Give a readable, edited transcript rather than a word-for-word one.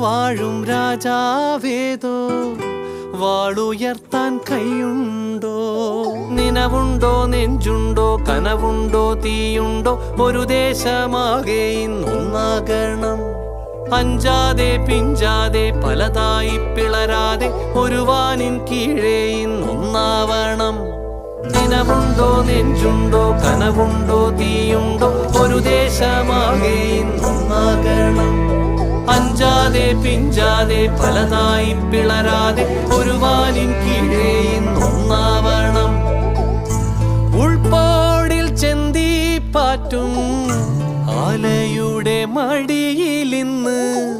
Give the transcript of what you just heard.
വാഴും രാജാവേതോ വാളുയർത്താൻ കൈയുണ്ടോ? നിനവുണ്ടോ, നെഞ്ചുണ്ടോ, കനവുണ്ടോ, തീയുണ്ടോ? ഒരു ദേശമാകെ ഇന്നൊന്നാകണം. അഞ്ചാതെ പിഞ്ചാതെ പലതായി പിളരാതെ ഒരു വാനിൻ കീഴേ ഇന്നൊന്നാവണം. നിനവുണ്ടോ, നെഞ്ചുണ്ടോ, കനവുണ്ടോ, തീയുണ്ടോ? ഒരു ദേശമാകെ ഇന്നൊന്നാകണം. അഞ്ചാതെ പിഞ്ചാതെ പലതായി പിളരാതെ ഒരു വാനിൻ കീഴേ ഇന്നൊന്നാവണം. ഉൾപ്പോടിൽ ചെന്തി പാറ്റും ആലയുടെ മടിയിലിന്ന്